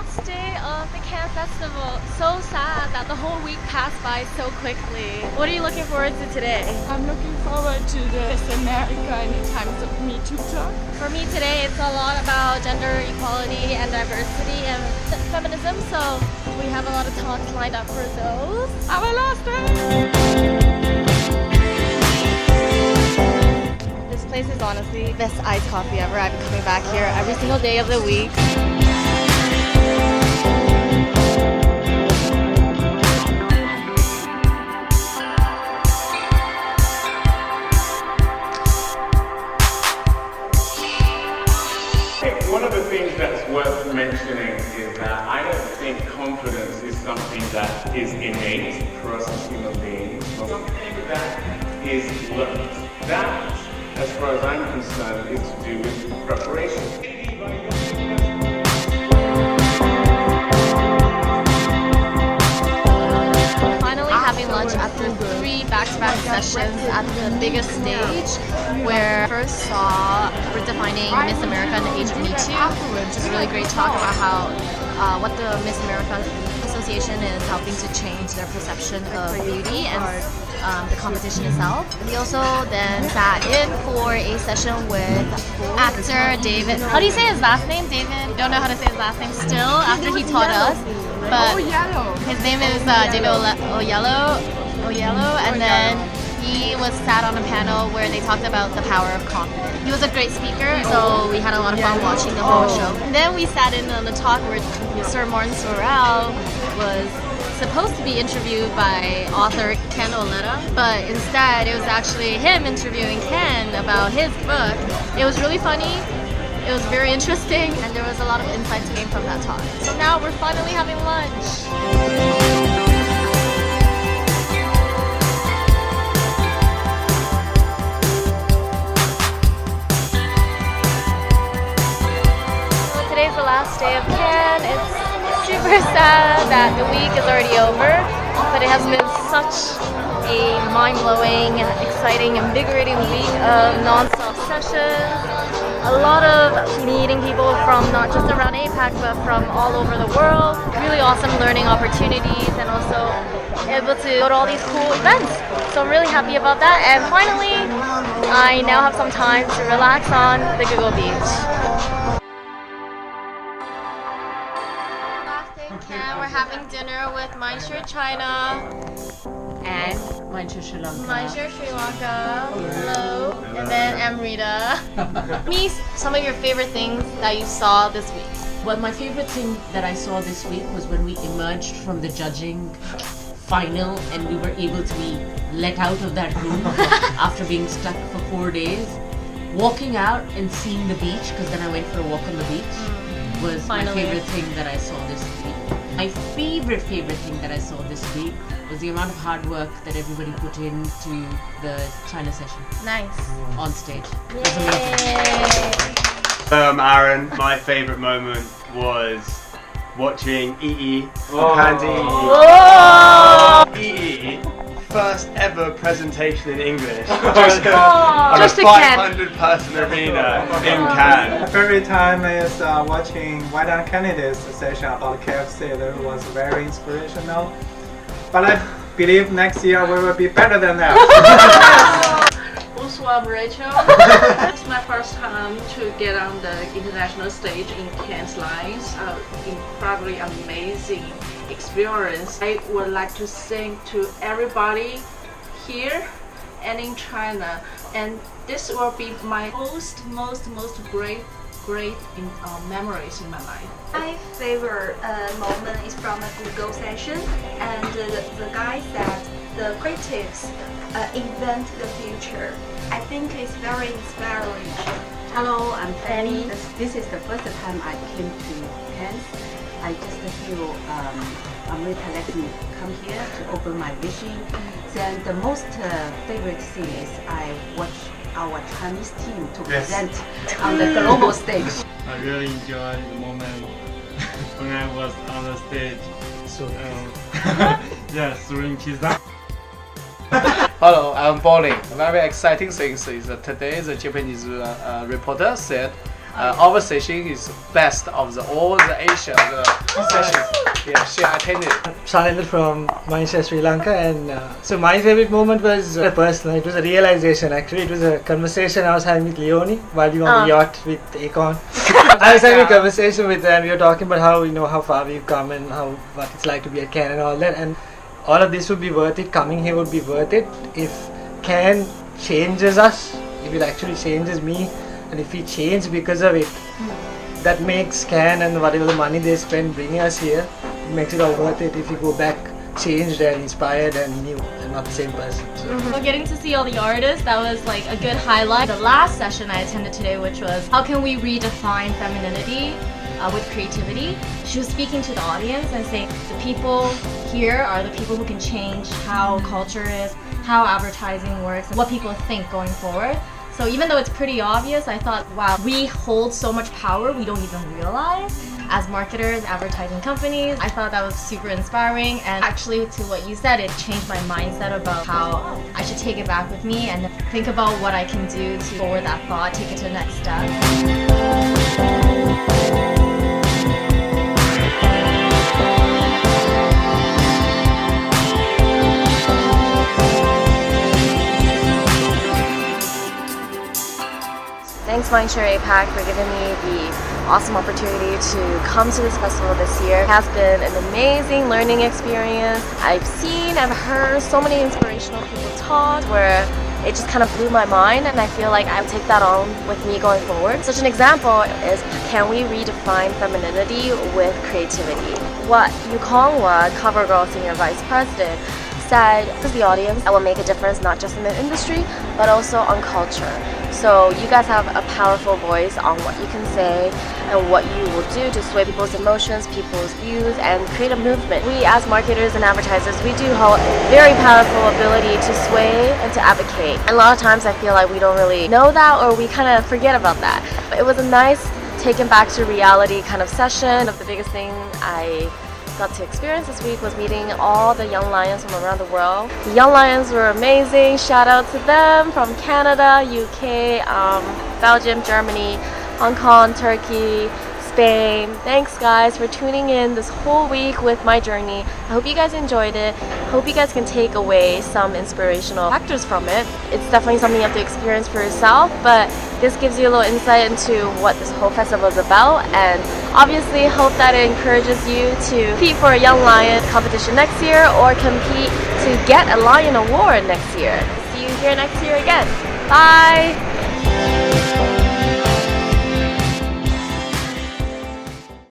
last day of the Cannes Festival. So sad that the whole week passed by so quickly. What are you looking forward to today? I'm looking forward to this America in times of Me Too talk. For me today, it's a lot about gender equality and diversity and feminism, so we have a lot of talks lined up for those. Our last day! This place is honestly the best iced coffee ever. I've been coming back here every single day of the week. One of the things that's worth mentioning is that I don't think confidence is something that is innate for us as human beings. Something that is learned. That, as far as I'm concerned, is to do with preparation. Finally having lunch after 3 back-to-back sessions at the biggest stage, where first saw redefining Miss America in the age of Me Too, which is a really great talk about how what the Miss America Association is helping to change their perception of beauty and the competition itself. We also then sat in for a session with actor David. How do you say his last name? David? Don't know how to say his last name still after he taught us. But his name is David Oyelowo, and then he was sat on a panel where they talked about the power of confidence. He was a great speaker, so we had a lot of fun watching the whole show. And then we sat in on the talk where Sir Martin Sorrell was supposed to be interviewed by author Ken Oletta, but instead it was actually him interviewing Ken about his book. It was really funny. It was very interesting, and there was a lot of insights came from that talk. So now we're finally having lunch. So today's the last day of Cannes. It's super sad that the week is already over, but it has been such a mind-blowing, exciting, invigorating week of non-stop sessions. A lot of meeting people from not just around APAC but from all over the world. Really awesome learning opportunities and also able to go to all these cool events. So I'm really happy about that. And finally, I now have some time to relax on the Google Beach. Last day in Cannes, we're having dinner with Mindshare China and Mindshare Sri Lanka. Mindshare Sri Lanka. Hello. And then Amrita. Me, some of your favorite things that you saw this week. Well, my favorite thing that I saw this week was when we emerged from the judging final and we were able to be let out of that room after being stuck for 4 days. Walking out and seeing the beach, because then I went for a walk on the beach, was my favorite thing that I saw this week. My favorite thing that I saw this week was the amount of hard work that everybody put into the China session. Nice. On stage. It was amazing. Aaron, my favourite moment was watching EE Candy. EE, first ever presentation in English. Just on a 500 person arena in Cannes. My favorite time is watching White Down Candidates session about KFC. That was very inspirational. But I believe next year we will be better than that. Bonsoir, Rachel. It's my first time to get on the international stage in Cannes Lions. Incredibly amazing experience. I would like to thank to everybody here and in China. And this will be my most great memories in my life. My favorite moment is from a Google session, and the guy said the creatives invent the future. I think it's very inspiring. Hello, I'm Fanny. This is the first time I came to Cannes. I just feel I'm really glad to come here to open my vision. Then the most favorite thing is I watch our Chinese team to present on the global stage. I really enjoyed the moment when I was on the stage. So, throwing cheese down. Hello, I'm Bowling. Very exciting thing is that today the Japanese reporter said Our session is best of all the Asia sessions. Yeah, she attended. Shalendra from Mindshare Sri Lanka, and so my favorite moment was personal. It was a realization actually. It was a conversation I was having with Leonie while we were on the yacht with Akon. I was having a conversation with her and we were talking about how how far we've come and what it's like to be at Cannes and all that, and all of this would be worth it. Coming here would be worth it if Cannes changes us, if it actually changes me, and if we change because of it. That makes Cannes and whatever the money they spend bringing us here, it makes it all worth it if you go back changed and inspired and new and not the same person. So getting to see all the artists, that was like a good highlight. The last session I attended today, which was how can we redefine femininity with creativity. She was speaking to the audience and saying the people here are the people who can change how culture is, how advertising works, and what people think going forward. So even though it's pretty obvious, I thought, wow, we hold so much power we don't even realize as marketers, advertising companies. I thought that was super inspiring, and actually to what you said, it changed my mindset about how I should take it back with me and think about what I can do to forward that thought, take it to the next step. Thanks Mindshare APAC for giving me the awesome opportunity to come to this festival this year. It has been an amazing learning experience. I've seen and heard so many inspirational people talk where it just kind of blew my mind, and I feel like I'll take that on with me going forward. Such an example is, can we redefine femininity with creativity? What Yu Kongwa, CoverGirl Senior Vice President, said to the audience that will make a difference not just in the industry but also on culture. So you guys have a powerful voice on what you can say and what you will do to sway people's emotions, people's views, and create a movement. We as marketers and advertisers, we do hold very powerful ability to sway and to advocate. And a lot of times I feel like we don't really know that, or we kind of forget about that. But it was a nice taken back to reality kind of session. The biggest thing I got to experience this week was meeting all the young lions from around the world. The young lions were amazing. Shout out to them from Canada, UK, Belgium, Germany, Hong Kong, Turkey, Spain. Thanks guys for tuning in this whole week with my journey. I hope you guys enjoyed it. I hope you guys can take away some inspirational factors from it. It's definitely something you have to experience for yourself, but this gives you a little insight into what this whole festival is about, and obviously hope that it encourages you to compete for a Young Lion competition next year or compete to get a Lion Award next year. See you here next year again. Bye!